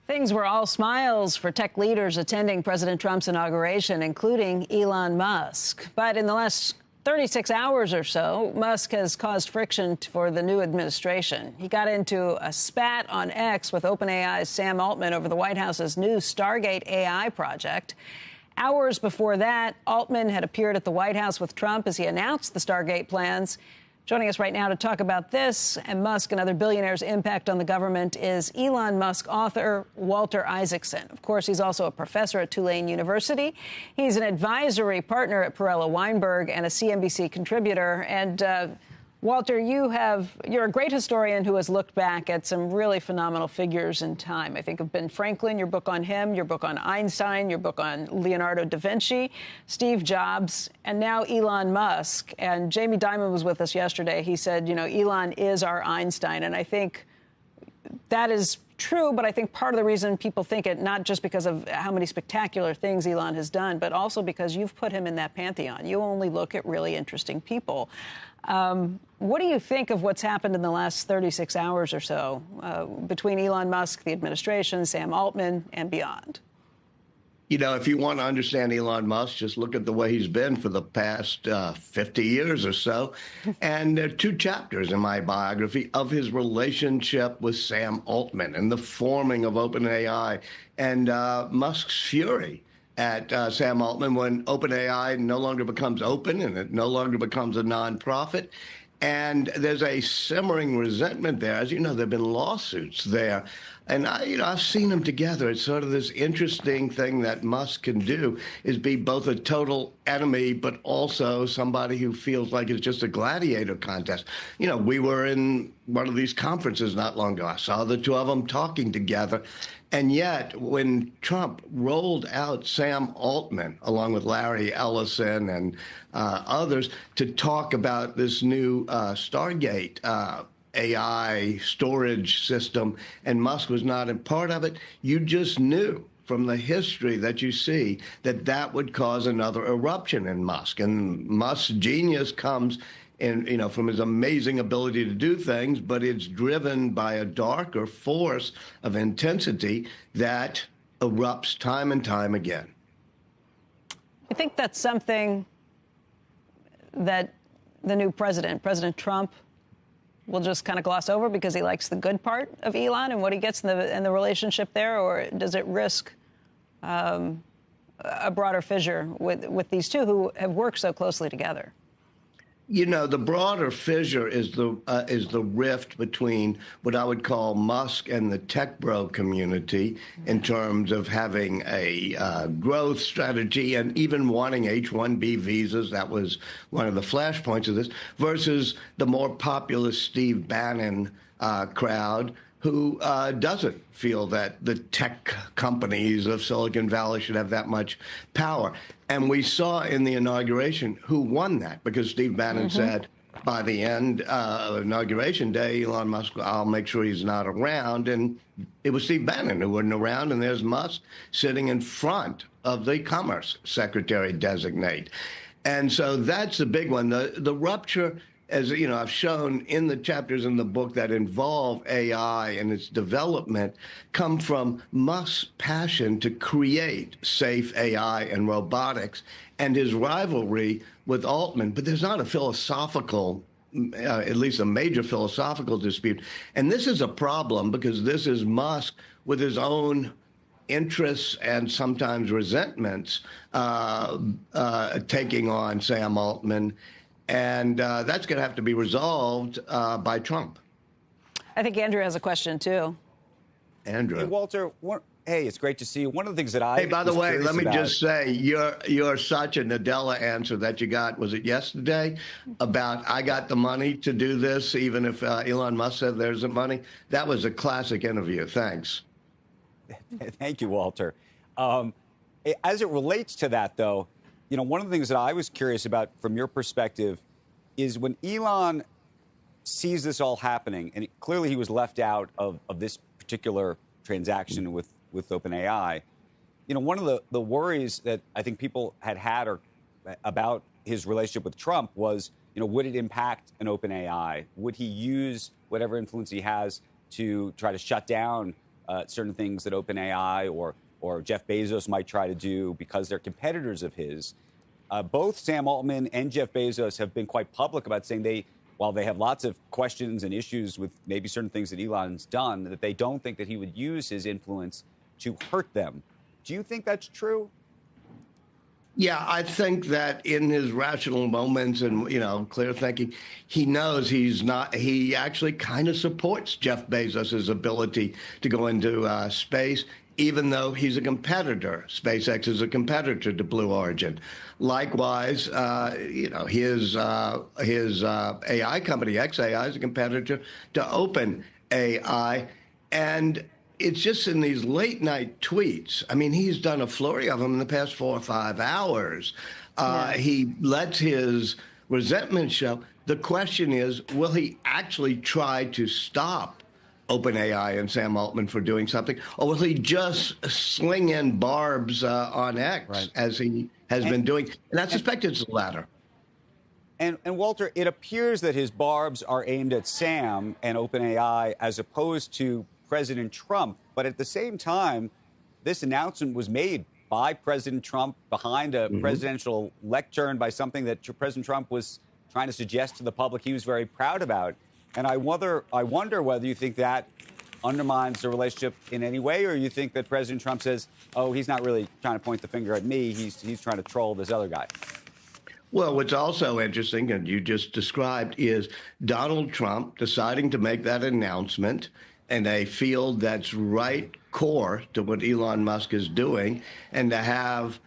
Things were all smiles for tech leaders attending President Trump's inauguration, including Elon Musk. But in the last 36 hours or so, Musk has caused friction for the new administration. He got into a spat on X with OpenAI's Sam Altman over the White House's new Stargate AI project. Hours before that, Altman had appeared at the White House with Trump as he announced the Stargate plans. Joining us right now to talk about this and Musk and other billionaires' impact on the government is Elon Musk author Walter Isaacson. Of course, he's also a professor at Tulane University. He's an advisory partner at Perella Weinberg and a CNBC contributor. And Walter, you're a great historian who has looked back at some really phenomenal figures in time. I think of Ben Franklin, your book on him, your book on Einstein, your book on Leonardo da Vinci, Steve Jobs, and now Elon Musk. And Jamie Dimon was with us yesterday. He said, Elon is our Einstein. And I think that is true, but I think part of the reason people think it, not just because of how many spectacular things Elon has done, but also because you've put him in that pantheon. You only look at really interesting people. What do you think of what's happened in the last 36 hours or so between Elon Musk, the administration, Sam Altman, and beyond? If you want to understand Elon Musk, just look at the way he's been for the past 50 years or so. And there are two chapters in my biography of his relationship with Sam Altman and the forming of OpenAI and Musk's fury at Sam Altman when OpenAI no longer becomes open and it no longer becomes a nonprofit. And there's a simmering resentment there. As you know, there have been lawsuits there. And I've seen them together. It's sort of this interesting thing that Musk can do is be both a total enemy, but also somebody who feels like it's just a gladiator contest. We were in one of these conferences not long ago. I saw the two of them talking together. And yet, when Trump rolled out Sam Altman, along with Larry Ellison and others, to talk about this new Stargate AI storage system, and Musk was not a part of it, you just knew from the history that you see that that would cause another eruption in Musk. And Musk's genius comes from his amazing ability to do things, but it's driven by a darker force of intensity that erupts time and time again. I think that's something that the new President Trump, will just kind of gloss over because he likes the good part of Elon and what he gets in the relationship there, or does it risk a broader fissure with these two who have worked so closely together? The broader fissure is the rift between what I would call Musk and the tech bro community in terms of having a growth strategy and even wanting H-1B visas. That was one of the flashpoints of this, versus the more populist Steve Bannon crowd who doesn't feel that the tech companies of Silicon Valley should have that much power. And we saw in the inauguration who won that, because Steve Bannon said by the end of Inauguration Day, Elon Musk, I'll make sure he's not around. And it was Steve Bannon who wasn't around, and there's Musk sitting in front of the Commerce Secretary designate. And so that's the big one. The rupture, as I've shown in the chapters in the book that involve AI and its development, come from Musk's passion to create safe AI and robotics and his rivalry with Altman. But there's not a philosophical, at least a major philosophical dispute. And this is a problem because this is Musk with his own interests and sometimes resentments taking on Sam Altman. And that's going to have to be resolved by Trump. I think Andrew has a question, too. Andrew. Hey, Walter. Hey, it's great to see you. One of the things that I Hey, by the way, let me just say, you're such a Nadella answer that you got, was it yesterday, about I got the money to do this, even if Elon Musk said there's the money. That was a classic interview. Thanks. Thank you, Walter. As it relates to that, though, one of the things that I was curious about from your perspective is when Elon sees this all happening, and clearly he was left out of this particular transaction with OpenAI, one of the worries that I think people had about his relationship with Trump was, would it impact an OpenAI? Would he use whatever influence he has to try to shut down certain things that OpenAI or Jeff Bezos might try to do because they're competitors of his. Both Sam Altman and Jeff Bezos have been quite public about saying while they have lots of questions and issues with maybe certain things that Elon's done, that they don't think that he would use his influence to hurt them. Do you think that's true? Yeah, I think that in his rational moments and, clear thinking, he knows he actually kind of supports Jeff Bezos' ability to go into space, even though he's a competitor. SpaceX is a competitor to Blue Origin. Likewise, his AI company, XAI, is a competitor to OpenAI. And it's just in these late night tweets. I mean, he's done a flurry of them in the past 4 or 5 hours. He lets his resentment show. The question is, will he actually try to stop OpenAI and Sam Altman for doing something, or will he just sling in barbs on X as he has been doing? And I suspect it's the latter. And Walter, it appears that his barbs are aimed at Sam and OpenAI as opposed to President Trump. But at the same time, this announcement was made by President Trump behind a presidential lectern by something that President Trump was trying to suggest to the public he was very proud about. And I wonder whether you think that undermines the relationship in any way, or you think that President Trump says, oh, he's not really trying to point the finger at me, he's trying to troll this other guy. Well, what's also interesting, and you just described, is Donald Trump deciding to make that announcement in a field that's right core to what Elon Musk is doing, and to have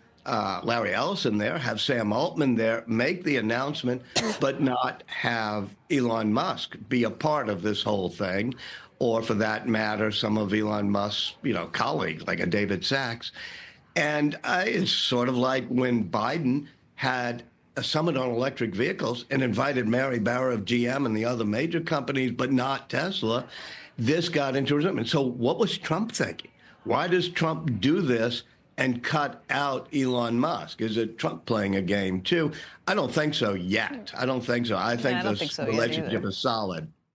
Larry Ellison there, have Sam Altman there, make the announcement, but not have Elon Musk be a part of this whole thing, or for that matter, some of Elon Musk's, colleagues, like a David Sachs. And it's sort of like when Biden had a summit on electric vehicles and invited Mary Barra of GM and the other major companies, but not Tesla. This got into resentment. So what was Trump thinking? Why does Trump do this and cut out Elon Musk? Is it Trump playing a game too? I don't think so yet. I don't think so. I think this relationship is solid.